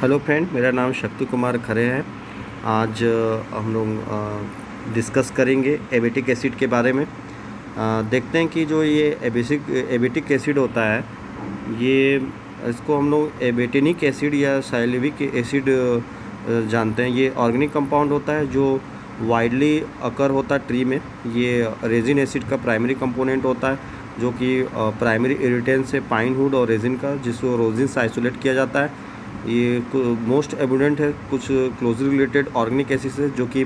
Hello friend, मेरा नाम शक्ति कुमार खरे है। आज हम लोग डिस्कस करेंगे एबिटिक एसिड के बारे में। देखते हैं कि जो ये एबिटिक एसिड होता है, ये इसको हम लोग एबेटिनिक एसिड या साइलिविक एसिड जानते हैं। ये ऑर्गेनिक कंपाउंड होता है जो वाइडली अकर होता है ट्री में। ये रेजिन एसिड का प्राइमरी कंपोनेंट होता है, जो कि प्राइमरी इरिटेंट है पाइन वुड और रेजिन का, जिसको रोजिन से आइसोलेट किया जाता है। ये मोस्ट एबुडेंट है कुछ क्लोजली रिलेटेड ऑर्गेनिक एसिड से, जो कि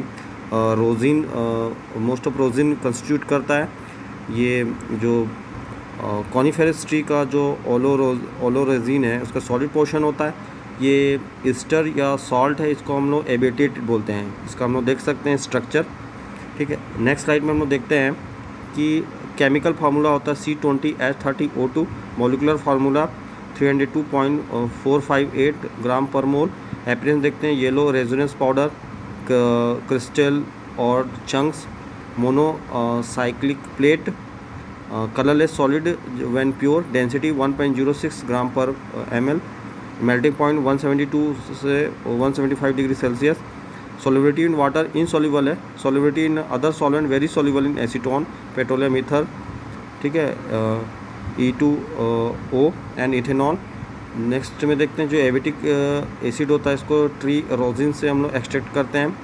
rosin most of rosin constitute करता है। ये जो कॉनिफेरस ट्री का जो ओलोरेजिन है, उसका सॉलिड पोर्शन होता है। ये ईस्टर या सॉल्ट है, इसको हम लोग एबेटेट बोलते हैं। इसका हम लोग देख सकते हैं स्ट्रक्चर। ठीक है, नेक्स्ट स्लाइड में हम लोग देखते हैं कि केमिकल फार्मूला होता है C20H30O2। मॉलिकुलर फार्मूला 302.458 ग्राम पर मोल। अपीयरेंस देखते हैं येलो रेजोनेंस पाउडर, क्रिस्टल और chunks, monocyclic plate, colourless solid when pure, density 1.06 gram per ml, melting point 172 से 175 degree Celsius. Solubility in water insoluble है। Solubility in other solvent very soluble in acetone, petroleum ether, ठीक है, E2O and ethanol. Next में देखते हैं जो एबिटिक acid होता है, इसको ट्री रोजिन से हम लोग एक्सट्रैक्ट करते हैं।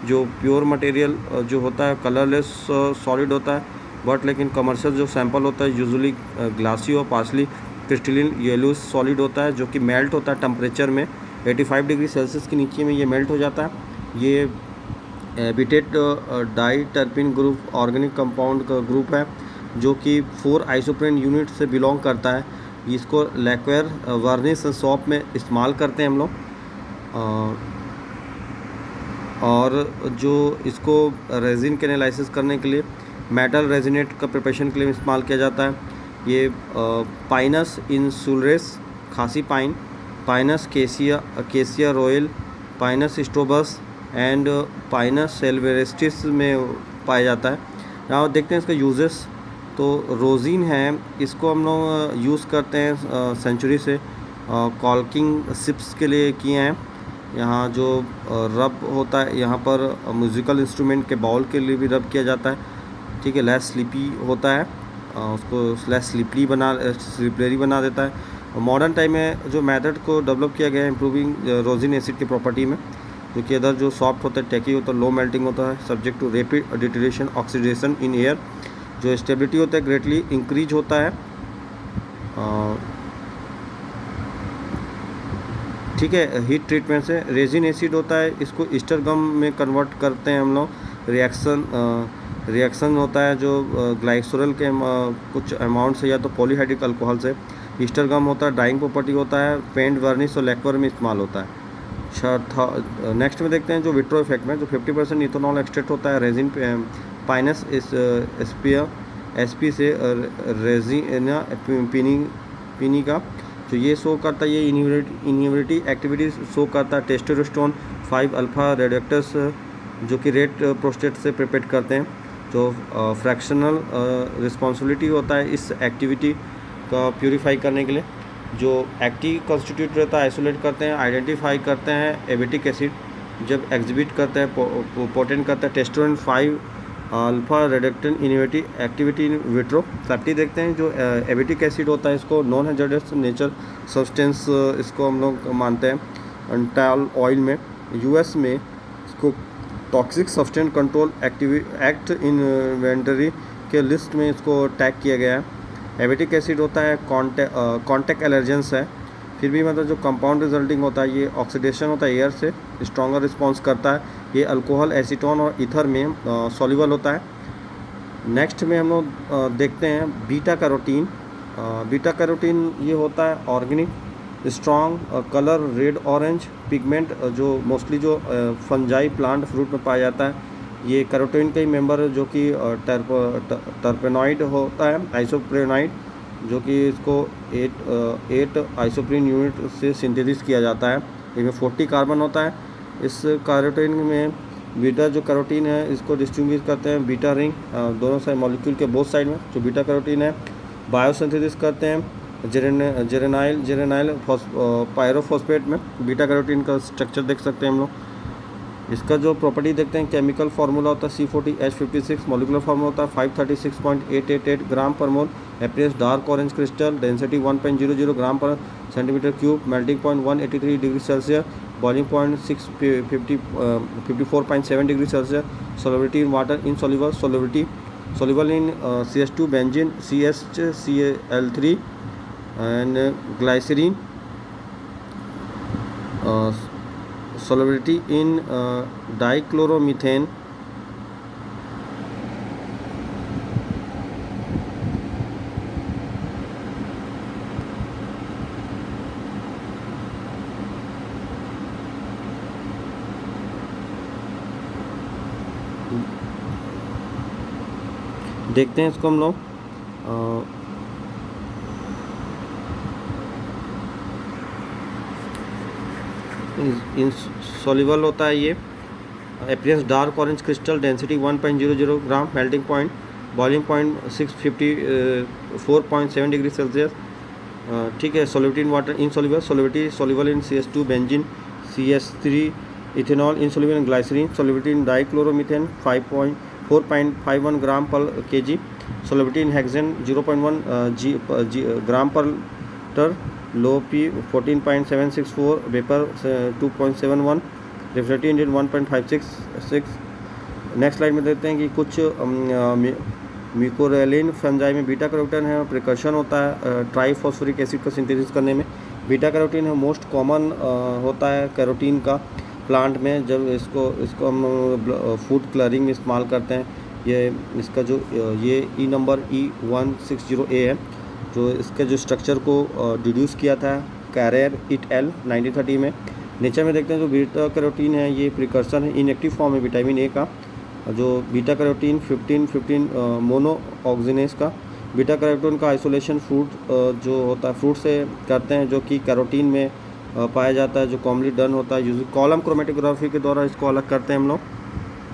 जो प्योर मटेरियल जो होता है कलरलेस सॉलिड होता है, बट लेकिन कमर्शियल जो सैंपल होता है यूजुअली ग्लासी और पार्सली क्रिस्टलिन येलो सॉलिड होता है, जो कि मेल्ट होता है टेम्परेचर में 85 डिग्री सेल्सियस के नीचे में ये मेल्ट हो जाता है। ये abietate diterpene group organic compound का ग्रुप है, जो कि 4 आइसोप्रेन यूनिट से बिलोंग करता है। इसको लैक्वेयर, वर्निश, सॉप में इस्तेमाल करते हैं हम लोग। और जो इसको रेजिन के एनालिसिस करने के लिए मेटल रेजिनेट का प्रिपरेशन के लिए इस्तेमाल किया जाता है। ये पाइनस इंसुलरेस खासी पाइन, पाइनस केसिया रॉयल, पाइनस स्ट्रोबस एंड पाइनस सेल्वेरेस्टिस में पाया जाता है। यहाँ देखते हैं इसका यूजेस। तो रोजिन है, इसको हम लोग यूज़ करते हैं सेंचुरी से कॉल्किंग शिप्स के लिए किए हैं। यहाँ जो रब होता है, यहाँ पर म्यूज़िकल इंस्ट्रूमेंट के बाउल के लिए भी रब किया जाता है। ठीक है, लेस स्लिपी होता है, उसको लेस स्लिपरी बना देता है। मॉडर्न टाइम में जो मेथड को डेवलप किया गया है इम्प्रूविंग रोजिन एसिड की प्रॉपर्टी में, जो कि अदर जो सॉफ्ट होता है, टेकी होता है, लो मेल्टिंग होता है, subject to rapid deterioration oxidation in air. जो स्टेबिलिटी होता है ग्रेटली इंक्रीज होता है। ठीक है, हीट ट्रीटमेंट से। रेजिन एसिड होता है, इसको ईस्टर गम में कन्वर्ट करते हैं हम लोग। रिएक्शन होता है जो ग्लाइसोरल के कुछ अमाउंट से या तो पॉलीहाइड्रिक अल्कोहल से। ईस्टर गम होता है, डाइंग प्रॉपर्टी होता है, पेंट, वर्निश और लैक्वर में इस्तेमाल होता है। नेक्स्ट में देखते हैं जो विट्रो इफेक्ट में, जो 50% इथेनॉल एक्सट्रैक्ट होता है रेजिन पाइनस एसपी से रेजिना पिनी का, तो ये शो करता है, ये इनहिबिटरी एक्टिविटी शो करता है। टेस्टोस्टेरोन 5 अल्फा रेडक्टस, जो कि रेड प्रोस्टेट से प्रिपेयर करते हैं। जो फ्रैक्शनल रिस्पॉन्सिबिलिटी होता है इस एक्टिविटी का प्यूरिफाई करने के लिए। जो एक्टिव कॉन्स्टिट्यूट रहता है, आइसोलेट करते हैं, आइडेंटिफाई करते हैं एबिटिक एसिड जब एग्जिबिट करता है, पोटेंट करता है। Testosterone 5 alpha reductant inhibitory activity in vitro. Safety देखते हैं, जो एबिटिक एसिड होता है इसको नॉन हैजर्डस नेचर सब्सटेंस इसको हम लोग मानते हैं। अंटाल ऑयल में यूएस में इसको toxic substance control act inventory के लिस्ट में इसको टैग किया गया है। एबिटिक एसिड होता है कॉन्टैक्ट एलर्जेंस है, फिर भी मतलब जो कंपाउंड रिजल्टिंग होता है, ये ऑक्सीडेशन होता है एयर से, स्ट्रॉन्गर रिस्पॉन्स करता है। ये अल्कोहल, एसीटोन और ईथर में सॉल्युबल होता है। नेक्स्ट में हम लोग देखते हैं बीटा कैरोटीन। बीटा कैरोटीन ये होता है organic, strong colour red orange pigment, जो मोस्टली जो फंजाई प्लांट फ्रूट में पाया जाता है। ये कैरोटीन का ही मेंबर है, जो कि टर्पेनॉइड होता है, आइसोप्रेनॉइड, जो कि इसको 8 आइसोप्रीन यूनिट से सिंथेसिस किया जाता है। इसमें 40 कार्बन होता है। इस कैरोटीन में बीटा जो कैरोटीन है, इसको डिस्टिंग्विश करते हैं बीटा रिंग दोनों साइड मॉलिक्यूल के बोथ साइड में। जो बीटा कैरोटीन है बायोसिंथेसिस करते हैं जेरेनाइल पायरोफॉस्फेट में बीटा कैरोटीन का स्ट्रक्चर देख सकते हैं हम लोग। इसका जो प्रॉपर्टी देखते हैं, केमिकल फार्मूला होता है C40H56, मॉलिकुलर फार्मूला होता है 536.888 gram per mole, appears dark orange crystal, density 1.00 gram per centimetre cube, melting point 183 degree Celsius, boiling point 54.7 degree Celsius, solubility in water insoluble, soluble in CH2 benzene, CHCl3 and glycerine, solubility in dichloromethane, देखते हैं इसको हम लोग। Insoluble होता है ये, appearance dark orange crystal, density 1.00 gram, melting point, boiling point 654.7 degree Celsius. ठीक है, solubility in water insoluble, soluble in CH2 benzene, CH3 ethanol, insoluble in glycerine, solubility in dichloromethane 4.51 gram per kg, solubility in hexane 0.1 gram per litre, log P 14.764, vapour 2.71, refrigerative index 1.566। Next slide में देखते हैं कि कुछ mucoralean fungi में beta carotene है, precursor होता है ट्राईफॉस्फोरिक acid का सिंथेसिस करने में। बीटा कैरोटीन है मोस्ट कॉमन होता है कैरोटीन का प्लांट में, जब इसको हम फूड कलरिंग में इस्तेमाल करते हैं। ये इसका जो ये ई नंबर E160A है, जो इसके जो स्ट्रक्चर को डिड्यूस किया था कैरेर इट एल 1930 में। नेचर में देखते हैं जो बीटा कैरोटीन है ये प्रिकर्सन है, इनएक्टिव फॉर्म है विटामिन ए का, जो बीटा कैरोटीन 15 मोनो ऑक्सीनेस का। बीटा कैरोटीन का आइसोलेशन फ्रूट जो होता है फ्रूट से करते हैं, जो कि कैरोटीन में पाया जाता है, जो कॉमनली डन होता है यूज कॉलम क्रोमेटोग्राफी के द्वारा इसको अलग करते हैं हम लोग।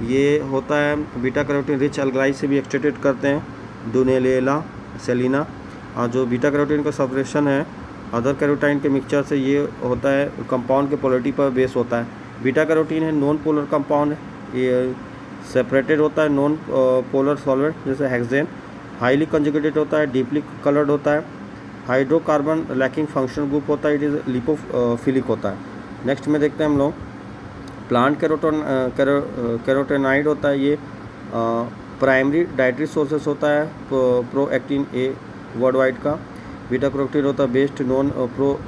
ये होता है बीटा कैरोटीन रिच एल्गलाई से भी एक्सट्रैक्टेड करते हैं, डुनेलेला सेलिना। और जो बीटा कैरोटीन का सब्रेशन है अदर कैरोटाइन के मिक्सचर से, ये होता है कंपाउंड के पोलरिटी पर बेस होता है। बीटा कैरोटीन है नॉन पोलर कंपाउंड है, ये सेपरेटेड होता है नॉन पोलर सॉल्वेंट जैसे हेक्सेन, हाईली कंजुगेटेड होता है, डीपली कलर्ड होता है, हाइड्रोकार्बन लैकिंग फंक्शनल ग्रुप होता है, इट इज़ लिपोफिलिक होता है। नेक्स्ट में देखते हैं हम लोग प्लांट कैरोटेनाइड होता है, ये प्राइमरी डाइटरी सोर्सेस होता है प्रोएक्टिन ए वर्ल्ड वाइड का। बीटा कैरोटीन होता है based non pro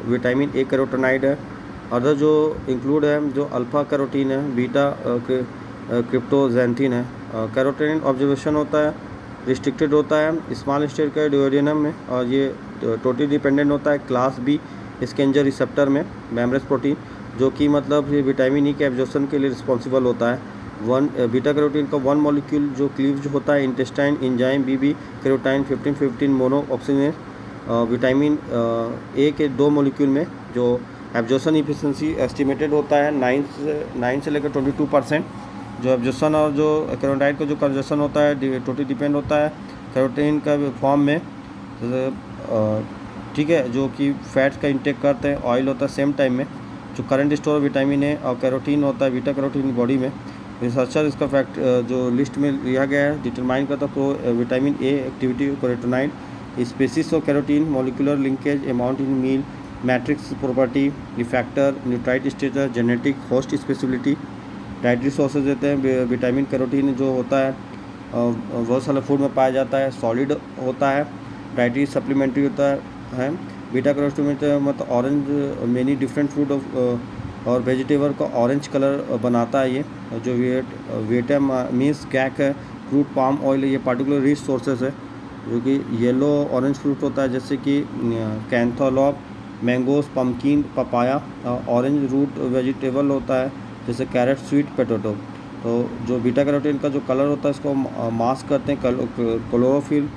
vitamin A carotenoid है। अदर जो इंक्लूड है जो अल्फा कैरोटीन है, बीटा क्रिप्टोजेंथिन है। कैरोटीन ऑब्जर्वेशन होता है रिस्ट्रिक्टेड होता है स्मॉल स्टेट का ड्यूरेनियम में, और ये टोटली डिपेंडेंट होता है क्लास बी स्केंजर रिसेप्टर में मेम्ब्रेस प्रोटीन, जो कि मतलब विटामिन ई के एब्जॉर्प्शन के लिए रिस्पॉन्सिबल होता है। बीटा कैरोटीन का वन मॉलिक्यूल जो क्लीव्ड होता है intestine enzyme BB carotene 15 mono oxygenase. Vitamin A के 2 मॉलिक्यूल में जो एब्जॉर्प्शन इफिशिएंसी एस्टिमेटेड होता है 9 से लेकर 22%। जो एब्जॉर्प्शन और जो कैरोटाइन का जो कंजर्शन होता है टोटली डिपेंड होता है कैरोटीन का फॉर्म में, ठीक है, जो कि फैट्स का इंटेक करते हैं, ऑयल होता है सेम टाइम में। जो करंट स्टोर विटामिन ए और कैरोटीन होता है बीटा कैरोटीन बॉडी में। रिसर्चर इसका फैक्ट जो लिस्ट में लिया गया है डिटरमाइन करता है vitamin A activity carotenoid, species of carotene, molecular linkage, amount in meal, matrix property, refactor, nutrient status, genetic, host specificity. Dietary sources देते हैं विटामिन कैरोटीन जो होता है बहुत सारे फूड में पाया जाता है, सॉलिड होता है, डाइटरी सप्लीमेंट्री होता है। बीटा कैरोटीन मतलब ऑरेंज मेनी डिफरेंट फूड और वेजिटेबल का ऑरेंज कलर बनाता है। ये जो वेटा मीन्स कैक है, फ्रूट पाम ऑयल, ये पार्टिकुलर रिच सोर्सेस है, जो कि येलो ऑरेंज फ्रूट होता है जैसे कि cantaloupe, mangoes, pumpkin, papaya. Orange root vegetable होता है जैसे कैरेट, स्वीट पोटैटो। तो जो बीटा कैरोटीन का जो कलर होता है इसको मास्क करते हैं क्लोरोफिल।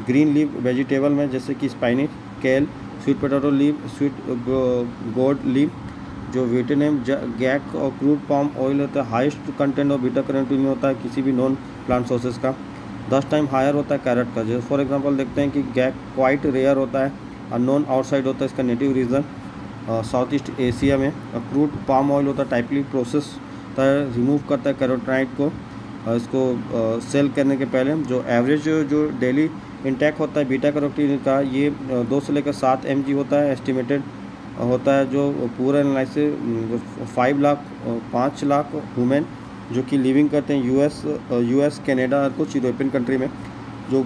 ग्रीन लीफ वेजिटेबल में जैसे कि स्पाइनिश, केल, स्वीट पोटैटो लीफ, स्वीट गोड लीफ। जो विटामिन गैक और क्रूड पाम ऑयल होता है highest content of beta carotene में होता है किसी भी नॉन प्लांट सोर्सेज का। 10 टाइम हायर होता है कैरेट का। जैसे फॉर एग्जांपल देखते हैं कि गैक क्वाइट रेयर होता है, अननोन आउटसाइड होता है इसका native region South East Asia में। क्रूड पाम ऑयल होता है, टाइपली प्रोसेस होता है, रिमूव करता है कैरोटीनॉइड को इसको सेल करने के पहले। जो एवरेज जो डेली इंटेक होता है बीटा कैरोटीन का, ये 2 से लेकर 7 mg होता है एस्टिमेटेड होता है। जो पूरा एनालिसिस 5 लाख वुमेन जो कि लिविंग करते हैं यूएस कनाडा और कुछ यूरोपियन कंट्री में। जो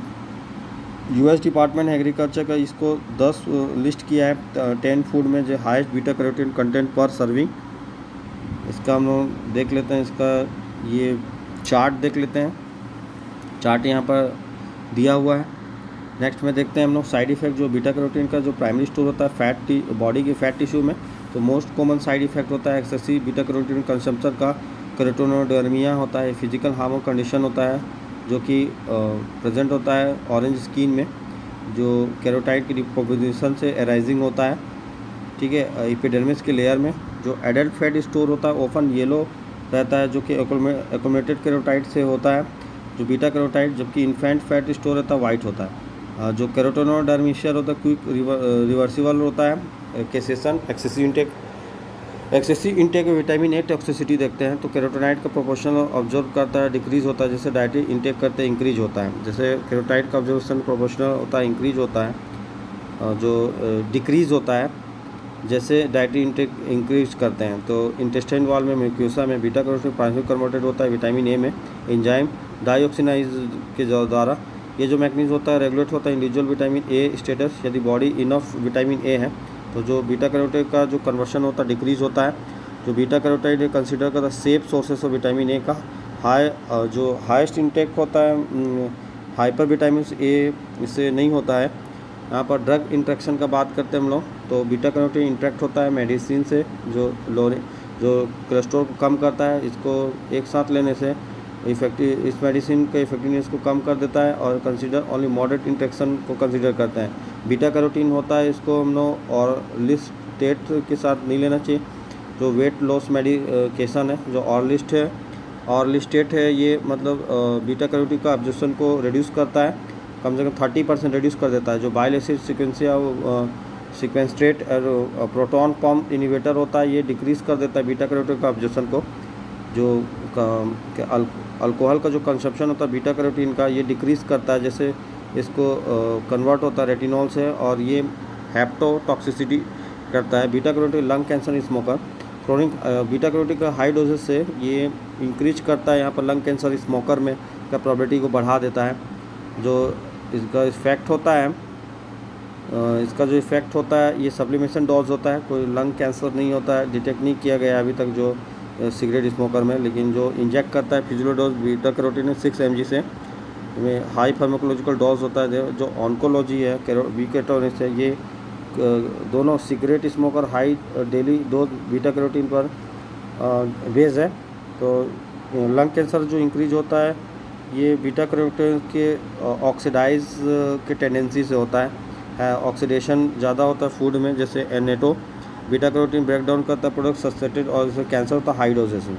यूएस डिपार्टमेंट एग्रीकल्चर का इसको 10 लिस्ट किया है 10 फूड में जो हाईएस्ट बीटा कैरोटीन कंटेंट पर सर्विंग। इसका हम लोग देख लेते हैं, इसका ये चार्ट देख लेते हैं। चार्ट यहाँ पर दिया हुआ है। नेक्स्ट में देखते हैं हम लोग साइड इफ़ेक्ट। जो बीटा कैरोटीन का जो प्राइमरी स्टोर होता है बॉडी के फैट टिश्यू में, तो मोस्ट कॉमन साइड इफेक्ट होता है एक्सेसिव बीटा कैरोटीन कंजम्पशन का केराटिनोडर्मिया होता है। फिजिकल हार्मोन कंडीशन होता है जो कि प्रेजेंट होता है ऑरेंज स्किन में, जो कैरोटाइड की डिपोजिशन से एराइजिंग होता है, ठीक है। एपिडर्मिस के लेयर में जो एडल्ट फैट स्टोर होता है ओपन येलो रहता है जो कि एक्युमुलेटेड कैरोटाइड से होता है जो बीटा कैरोटाइड, जबकि इन्फेंट फैट स्टोर रहता है वाइट होता है। जो केराटिनोडर्मिशियल होता है क्विक रिवर्सिबल होता है। केसेशन एक्सेसिव इंटेक में विटामिन ए टॉक्सिसिटी देखते हैं, तो कैरोटीनॉइड का प्रोपोर्शन ऑब्जर्व करता है डिक्रीज होता है, जैसे डाइटरी इंटेक करते हैं इंक्रीज होता है। जैसे कैरोटीनॉइड का ऑब्जर्वेशन प्रोपोर्शनल होता है इंक्रीज होता है, जो डिक्रीज होता है जैसे डाइटरी इंटेक इंक्रीज करते हैं। तो इंटेस्टाइन वॉल में म्यूकोसा में बीटा कैरोटीन प्राइमरी कन्वर्टेड होता है विटामिन ए में एंजाइम डाइऑक्सिनाइज के द्वारा। ये जो मैकेनिज्म होता है रेगुलेट होता है इंडिविजुअल विटामिन ए स्टेटस। यदि बॉडी इनफ विटामिन ए है तो जो बीटा कैरोटीन का जो कन्वर्शन होता है डिक्रीज होता है। जो बीटा कैरोटीन कंसिडर करता है safe sources of vitamin A का। जो हाईएस्ट इंटेक होता है हाइपर विटामिन ए इससे नहीं होता है। यहाँ पर ड्रग इंट्रैक्शन का बात करते हैं हम लोग, तो बीटा कैरोटीन इंट्रैक्ट होता है मेडिसिन से जो कोलेस्ट्रॉल को कम करता है। इसको एक साथ लेने से इफेक्टिव इस मेडिसिन के इफेक्टिवनेस को कम कर देता है और कंसीडर ओनली मॉडरेट इंट्रैक्शन को कंसीडर करते हैं। बीटा कैरोटीन होता है इसको हम लोग और लिस्टेट के साथ नहीं लेना चाहिए। जो वेट लॉस मेडिकेशन है जो ऑरलिस्ट है ऑरलिस्टेट है, ये मतलब बीटा कैरोटीन का एब्जॉर्प्शन को रिड्यूस करता है, कम से कम 30% रिड्यूस कर देता है। जो बाइल एसिड सीक्वेंस्ट्रेट और प्रोटॉन पंप इनिवेटर होता है, ये डिक्रीज़ कर देता है बीटा कैरोटीन का एब्जॉर्प्शन को। जो अल्कोहल का जो कंजप्शन होता है बीटा कैरोटीन का, ये डिक्रीज़ करता है, जैसे इसको कन्वर्ट होता है रेटिनॉल से और ये हेप्टोटॉक्सिसिटी करता है। Beta carotene lung cancer smoker chronic beta carotene का हाई डोजेस से ये इंक्रीज करता है यहाँ पर लंग कैंसर स्मोकर में का प्रोबेबिलिटी को बढ़ा देता है। जो इसका इफ़ेक्ट होता है ये सप्लीमेशन डोज होता है। कोई लंग कैंसर नहीं होता है, डिटेक्ट नहीं किया गया अभी तक जो सिगरेट स्मोकर में, लेकिन जो इंजेक्ट करता है फिजिलो डोज बीटा कैरोटीन 6 mg से में हाई फार्माकोलॉजिकल डोज होता है। जो ऑन्कोलॉजी है बीकेटोनिस से, ये दोनों cigarette smoker high daily dose beta carotene पर बेस है। तो लंग कैंसर जो इंक्रीज होता है ये बीटा कैरोटीन के ऑक्सीडाइज के टेंडेंसी से होता है। ऑक्सीडेशन ज़्यादा होता है फूड में, जैसे एनेटो बीटा कैरोटीन ब्रेक डाउन करता है प्रोडक्ट सब्सट्रेटेड और इससे कैंसर होता है हाई डोजेस में।